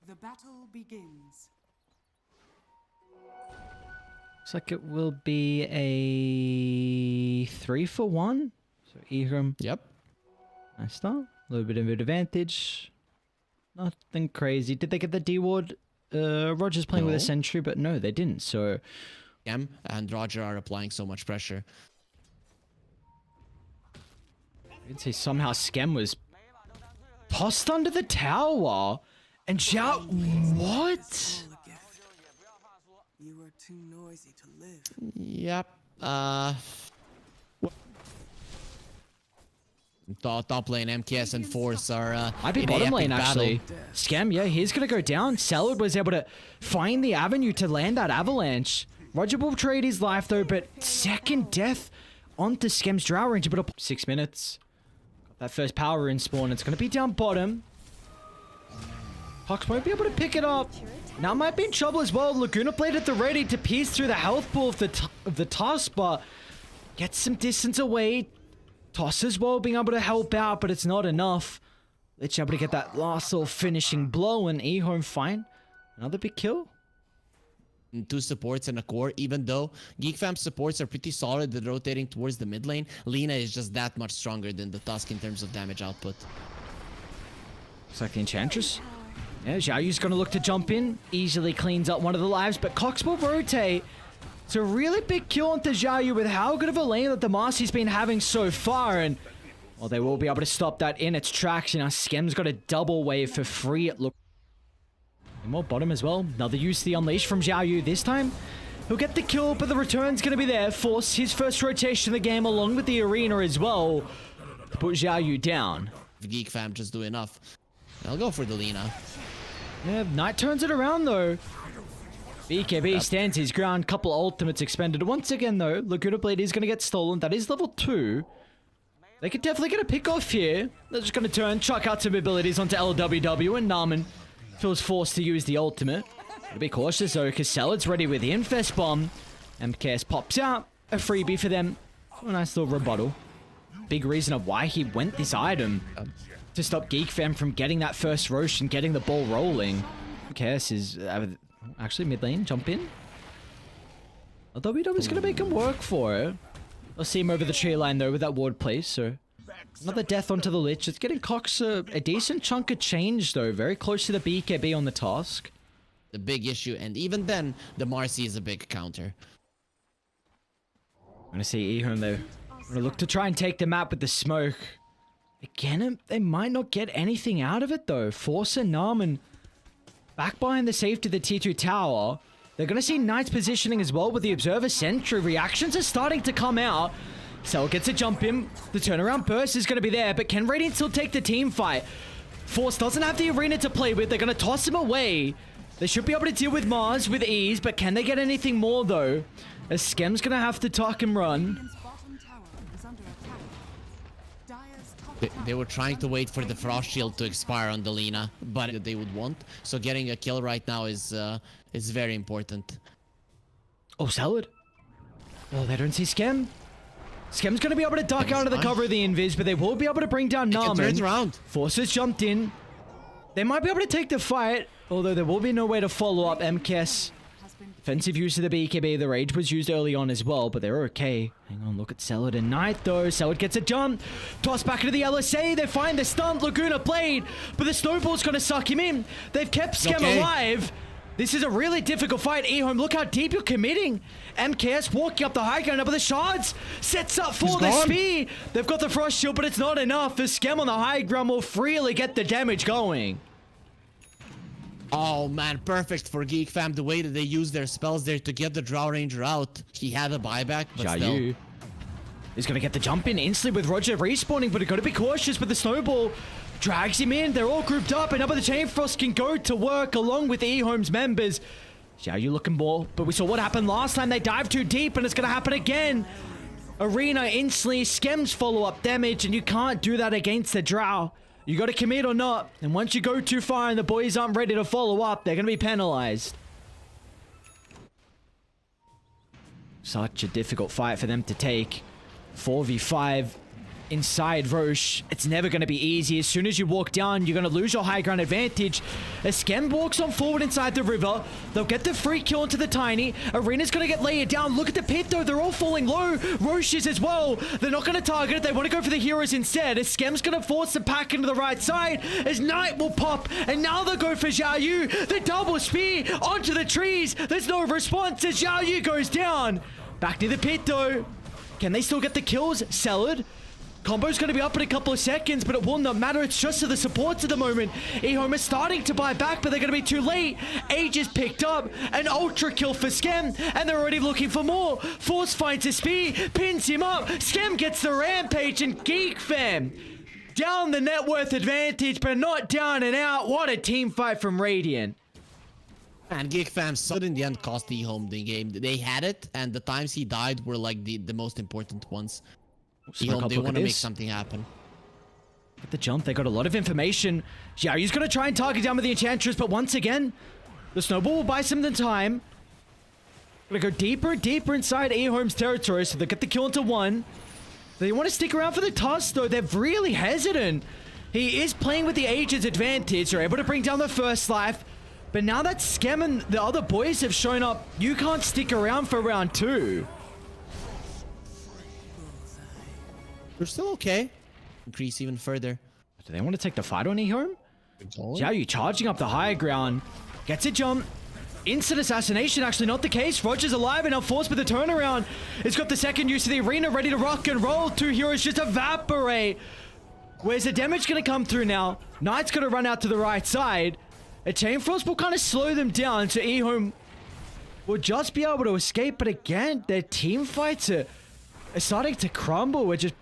The battle begins. Looks like it will be a 3-for-1. So EHOME. Yep. Nice start. A little bit of an advantage. Nothing crazy. Did they get the D-Ward? Roger's playing with a sentry, but no, they didn't. So Em and Roger are applying so much pressure. I'd say somehow Skem was tossed under the tower. And Zhao, what? You are too noisy to live. Yep. Top lane, MKS and Force are Might be bottom lane actually. Skem, yeah, he's gonna go down. Salad was able to find the avenue to land that avalanche. Roger will trade his life though, but second death onto Skem's Drow range. But 6 minutes. Got that first power in spawn. It's gonna be down bottom. Hawks won't be able to pick it up. Now might be in trouble as well. Laguna Blade at the ready to pierce through the health pool of the Tusk, but gets some distance away. Toss as well, being able to help out, but it's not enough. Let's able to get that last little finishing blow, and EHOME fine. Another big kill. 2 supports and a core, even though Geek Fam supports are pretty solid at rotating towards the mid lane. Lina is just that much stronger than the Tusk in terms of damage output. Looks like the Enchantress. Yeah, Xiaoyu's gonna look to jump in. Easily cleans up one of the lives, but Cox will rotate. It's a really big kill onto Xiaoyu with how good of a lane that the Marcy's been having so far, and well, they will be able to stop that in its tracks. Now Skem's got a double wave for free, it looks. And more bottom as well. Another use of the Unleash from Xiaoyu. This time, he'll get the kill, but the return's gonna be there. Force his first rotation of the game along with the arena as well to put Xiaoyu down. If Geek Fam just do enough, they'll go for the Lina. Yeah, Knight turns it around though. BKB stands his ground. Couple ultimates expended. Once again though, Laguna Blade is going to get stolen. That is level 2. They could definitely get a pick off here. They're just going to turn, chuck out some abilities onto LWW, and Narman feels forced to use the ultimate. Gotta be cautious though, because Salad's ready with the Infest Bomb. MKS pops out. A freebie for them. A nice little rebuttal. Big reason of why he went this item. To stop Geek Fam from getting that first Roche and getting the ball rolling. MKS is... actually, mid lane, jump in. WW is going to make him work for it. I'll see him over the tree line though with that ward place, so... Another death onto the Lich. It's getting Cox a decent chunk of change though. Very close to the BKB on the Tusk. The big issue, and even then, the Marcy is a big counter. I'm going to see EHOME though. I'm going to look to try and take the map with the smoke. Again, they might not get anything out of it though. Force and Narman back behind the safety of the T2 tower. They're going to see Knight's positioning as well with the Observer Sentry. Reactions are starting to come out. Cell gets a jump in. The turnaround burst is going to be there, but can Radiant still take the team fight? Force doesn't have the arena to play with. They're going to toss him away. They should be able to deal with Mars with ease, but can they get anything more though? As Skem's going to have to tuck and run. They were trying to wait for the Frost Shield to expire on the Lina, but they would want. So getting a kill right now is very important. Oh, Salad. Oh, they don't see Skem. Skem's going to be able to duck out of the cover of the invis, but they will be able to bring down Narman. Turns around. Forces jumped in. They might be able to take the fight, although there will be no way to follow up. MKS. Offensive use of the BKB. The Rage was used early on as well, but they're okay. Hang on, look at Salad and Knight though. Salad gets a jump. Toss back into the LSA. They find the stunt Laguna Blade, but the snowball's going to suck him in. They've kept Skem alive. This is a really difficult fight. EHOME, look how deep you're committing. MKS walking up the high ground, but the shards sets up for the spear. They've got the Frost Shield, but it's not enough. The Skem on the high ground will freely get the damage going. Oh man, perfect for Geek Fam, the way that they use their spells there to get the Drow Ranger out. He had a buyback, but still. He's going to get the jump in instantly with Roger respawning, but he's got to be cautious with the snowball. Drags him in. They're all grouped up, and the Chain Frost can go to work along with EHOME's members. Xiaoyu looking more, but we saw what happened last time. They dived too deep, and it's going to happen again. Arena instantly Skem's follow-up damage, and you can't do that against the Drow. You got to commit or not, and once you go too far and the boys aren't ready to follow up, they're going to be penalized. Such a difficult fight for them to take. 4v5. inside Roche. It's never going to be easy. As soon as you walk down, you're going to lose your high ground advantage. As Skem walks on forward inside the river, they'll get the free kill into the Tiny. Arena's going to get layered down. Look at the pit, though. They're all falling low. Roche is as well. They're not going to target it. They want to go for the heroes instead. As Skem's going to force the pack into the right side. As Knight will pop. And now they'll go for Xiao Yu. The double spear onto the trees. There's no response as Xiao Yu goes down. Back to the pit, though. Can they still get the kills? Salad. Combo's going to be up in a couple of seconds, but it will not matter. It's just to the supports at the moment. EHOME is starting to buy back, but they're going to be too late. Age is picked up. An ultra kill for Skem, and they're already looking for more. Force finds a spear, pins him up. Skem gets the rampage, and Geek fam down the net worth advantage, but not down and out. What a team fight from Radiant. And Geek fam so in the end cost EHOME the game. They had it, and the times he died were like the most important ones. EHOME, they want to make something happen. Get the jump. They got a lot of information. Xiaoyu's going to try and target down with the Enchantress, but once again, the Snowball will buy some time. Going to go deeper and deeper inside EHOME's territory, so they get the kill into one. They want to stick around for the toss, though. They're really hesitant. He is playing with the Age's advantage. They're able to bring down the first life. But now that Skem and the other boys have shown up, you can't stick around for round 2. They're still okay. Increase even further. Do they want to take the fight on EHOME? Xiao Yu charging up the higher ground. Gets a jump. Instant assassination, actually not the case. Roger's alive and now forced with the turnaround. It's got the second use of the arena ready to rock and roll. 2 heroes just evaporate. Where's the damage going to come through now? Knight's going to run out to the right side. A Chain Frost will kind of slow them down, so EHOME will just be able to escape. But again, their team fights are starting to crumble. We're just...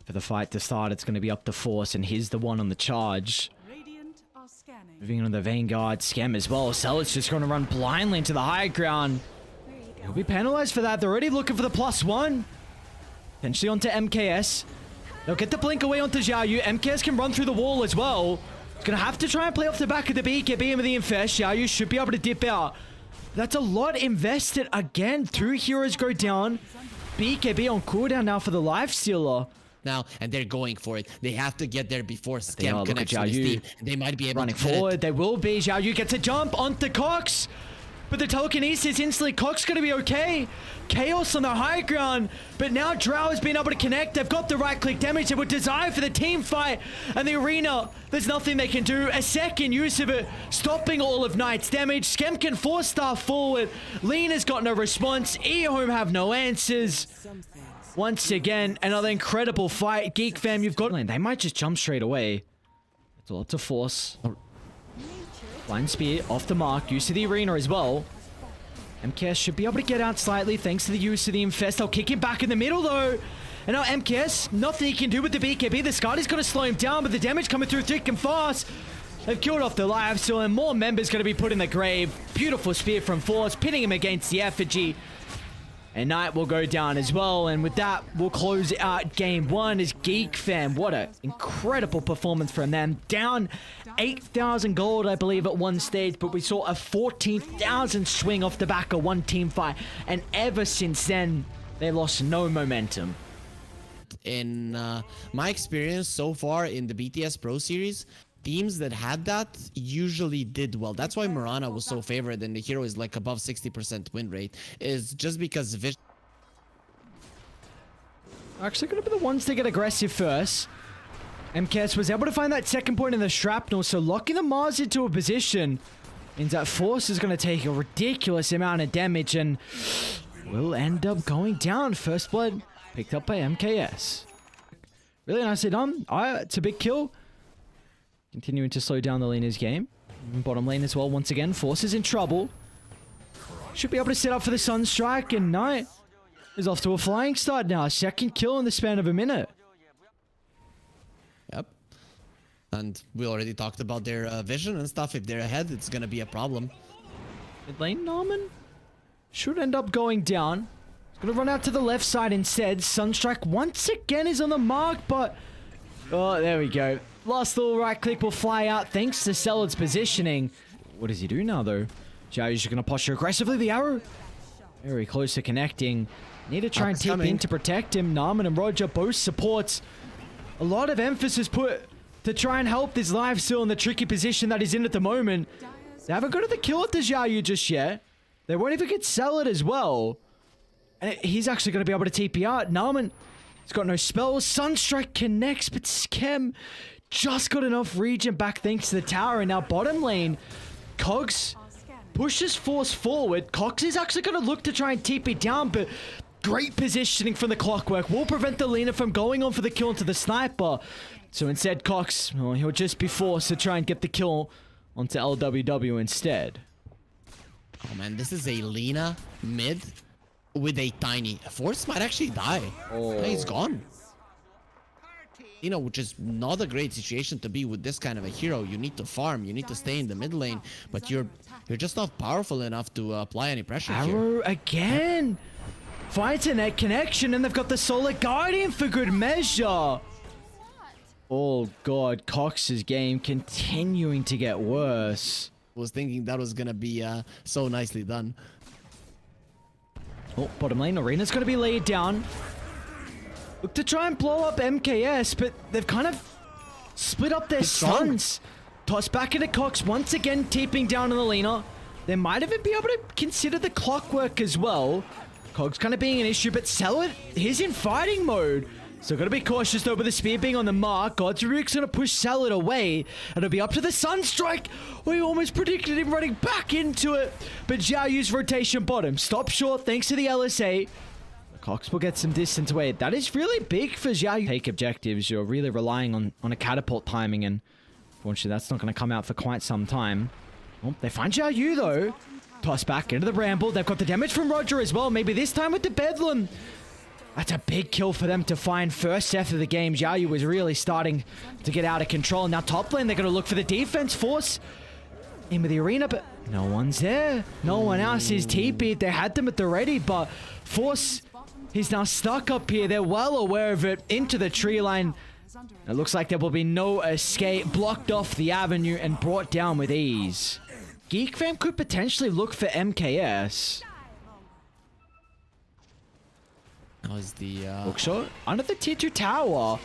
For the fight to start, it's going to be up to Force, and he's the one on the charge. Radiant are scanning. Moving on to the Vanguard, Skem as well. Celad's just going to run blindly into the high ground. He'll be penalized for that. They're already looking for the +1. Potentially onto MKS. They'll get the blink away onto Xiao Yu. MKS can run through the wall as well. He's going to have to try and play off the back of the BKB with the Infest. Xiao Yu should be able to dip out. That's a lot invested. Again, 2 heroes go down. BKB on cooldown now for the Lifestealer. Now, and they're going for it. They have to get there before Skem connects with his team. They might be able running to forward. They will be. Xiao Yu gets a jump onto Cox. But the telekinesis instantly. Cox going to be okay. Chaos on the high ground. But now Drow has been able to connect. They've got the right-click damage. They were designed for the team fight. And the arena, there's nothing they can do. A second use of it, stopping all of Knight's damage. Skem can force staff forward. Lena's got no response. EHOME have no answers. Once again, another incredible fight. Geek fam, you've got... They might just jump straight away. It's a lot to force. Blind Spear off the mark. Use of the arena as well. MKS should be able to get out slightly thanks to the use of the Infest. They'll kick him back in the middle though. And now MKS, nothing he can do with the BKB. The Scotty's going to slow him down, but the damage coming through thick and fast. They've killed off the Lifestealer, and more members going to be put in the grave. Beautiful spear from Force, pinning him against the effigy. And Knight will go down as well. And with that, we'll close out game 1 as Geek fam. What an incredible performance from them. Down 8,000 gold, I believe, at one stage. But we saw a 14,000 swing off the back of one team fight. And ever since then, they lost no momentum. In my experience so far in the BTS Pro Series, teams that had that usually did well. That's why Mirana was so favored and the hero is like above 60% win rate. Is just because Vision... Actually going to be the ones to get aggressive first. MKS was able to find that second point in the shrapnel, so locking the Mars into a position means that Force is going to take a ridiculous amount of damage and will end up going down. First blood picked up by MKS. Really nicely done. It's a big kill. Continuing to slow down the laner's game. Bottom lane as well. Once again, Force is in trouble. Should be able to set up for the Sunstrike, and Knight is off to a flying start now. Second kill in the span of a minute. Yep. And we already talked about their vision and stuff. If they're ahead, it's going to be a problem. Mid lane, Norman should end up going down. He's going to run out to the left side instead. Sunstrike once again is on the mark, but... Oh, there we go. Last little right click will fly out thanks to Celad's positioning. What does he do now, though? Xiao Yu's going to posture aggressively. The arrow very close to connecting. Need to try and tip in to protect him. Naaman and Roger both supports. A lot of emphasis put to try and help this life still in the tricky position that he's in at the moment. They haven't got the kill at the Xiaoyu just yet. They won't even get Salad as well. And he's actually going to be able to TP out. Naaman, he's got no spells. Sunstrike connects, but Skem just got enough region back thanks to the tower. And now bottom lane, Cogs pushes Force forward. Cox is actually going to look to try and TP down, but great positioning from the Clockwork will prevent the Lina from going on for the kill into the sniper. So instead, Cox, well, he'll just be forced to try and get the kill onto LWW instead. Oh man, this is a Lina mid with a tiny. Force might actually die. Oh. He's gone. You know, which is not a great situation to be with this kind of a hero. You need to farm, you need to stay in the mid lane, but you're just not powerful enough to apply any pressure here. Arrow again! Finds a net connection, and they've got the Solar Guardian for good measure. Oh god, Cox's game continuing to get worse. Was thinking that was gonna be so nicely done. Oh, bottom lane, Arena's gonna be laid down. Look to try and blow up MKS, but they've kind of split up their stuns. Toss back into Cox, once again TPing down on the Lina. They might even be able to consider the Clockwork as well. Cogs kind of being an issue, but Salad, he's in fighting mode. So gotta be cautious though with the spear being on the mark. Godsruk's gonna push Salad away. And it'll be up to the Sunstrike. We almost predicted him running back into it. But Xiaoyu's rotation bottom. Stop short thanks to the LSA. Cox will get some distance away. That is really big for Xiaoyu. Take objectives. You're really relying on a catapult timing. And unfortunately that's not gonna come out for quite some time. Oh, they find Xiaoyu though. Toss back into the Ramble. They've got the damage from Roger as well. Maybe this time with the Bedlam. That's a big kill for them to find first death of the game. Xiaoyu was really starting to get out of control. Now top lane, they're going to look for the defense. Force in with the Arena, but no one's there. No one else is TP'd. They had them at the ready, but Force is now stuck up here. They're well aware of it. Into the tree line. It looks like there will be no escape. Blocked off the avenue and brought down with ease. Geek fam could potentially look for MKS. That was the Hookshot under the tier 2 tower.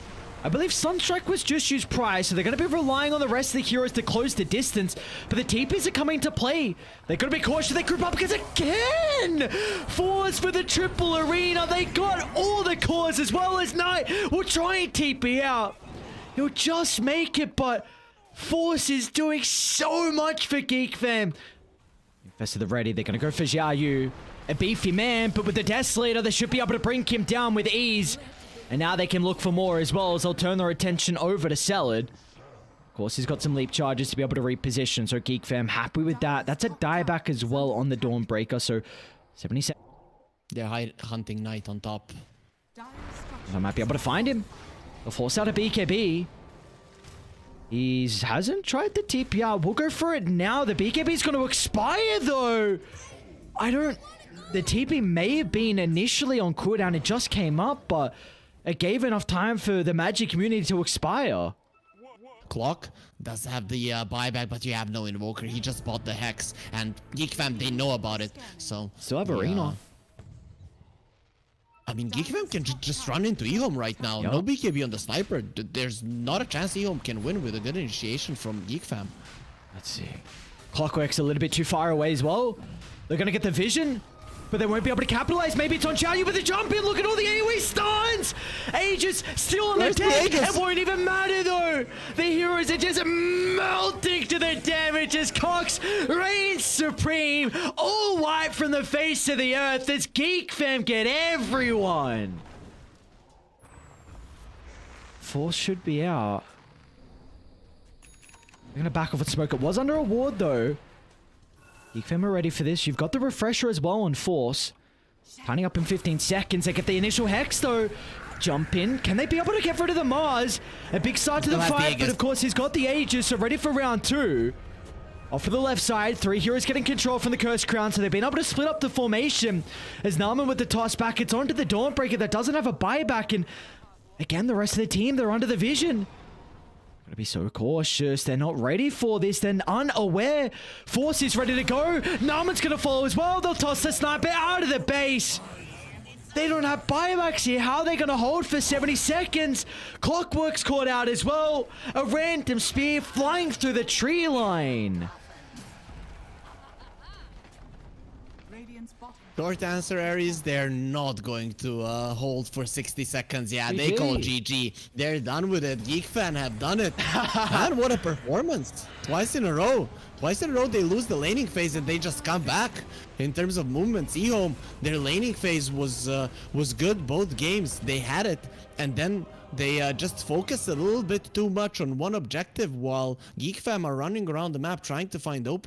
I believe Sunstrike was just used prior, so they're going to be relying on the rest of the heroes to close the distance. But the TPs are coming to play. They're going to be cautious. They group up because again, Force for the triple Arena. They got all the cores as well as Knight. We'll try and TP out. He'll just make it, but Force is doing so much for Geek fam. Infested the ready. They're going to go for Xiaoyu. A beefy man, but with the Desolator, they should be able to bring him down with ease. And now they can look for more as well as they'll turn their attention over to Salad. Of course, he's got some leap charges to be able to reposition, so Geek fam happy with that. That's a dieback as well on the Dawnbreaker, so 77. They're hunting Knight on top. I might be able to find him. They'll force out a BKB. He hasn't tried the TPR. We'll go for it now. The BKB is going to expire though. The TP may have been initially on cooldown. It just came up, but it gave enough time for the magic community to expire. Clock does have the buyback, but you have no invoker. He just bought the Hex, and Geek fam, they know about it. So still have Arena. I mean, Geek fam can just run into EHOME right now. Yep. No BKB on the sniper. There's not a chance EHOME can win with a good initiation from Geek fam. Let's see. Clockwork's a little bit too far away as well. They're gonna get the vision, but they won't be able to capitalize. Maybe it's on Xiaoyu with the jump in. Look at all the AoE stuns. Aegis still on the deck. It won't even matter though. The heroes are just melting to the damage as Cox reigns supreme. All white from the face of the earth as Geek fam get everyone. Force should be out. They're gonna back off with smoke. It was under a ward though. Geek fam are ready for this. You've got the refresher as well on Force. Tying up in 15 seconds. They get the initial Hex though. Jump in. Can they be able to get rid of the Mars? A big start to the fight, but of course he's got the Aegis, so ready for round 2. Off for the left side. 3 heroes getting control from the Cursed Crown, so they've been able to split up the formation. As Naaman with the toss back, it's onto the Dawnbreaker that doesn't have a buyback, and again, the rest of the team, they're under the vision. Gotta be so cautious. They're not ready for this. They're unaware. Force is ready to go. Naaman's gonna follow as well. They'll toss the sniper out of the base. They don't have buybacks here. How are they going to hold for 70 seconds? Clockwork's caught out as well. A random spear flying through the tree line. Radiant's bottom. Short answer, Aries, they're not going to hold for 60 seconds. Yeah, they call GG. They're done with it. Geek fan have done it. Man, what a performance. Twice in a row. Twice in a row, they lose the laning phase and they just come back. In terms of movements, EHOME, their laning phase was good both games. They had it. And then they just focused a little bit too much on one objective while Geek fam are running around the map trying to find open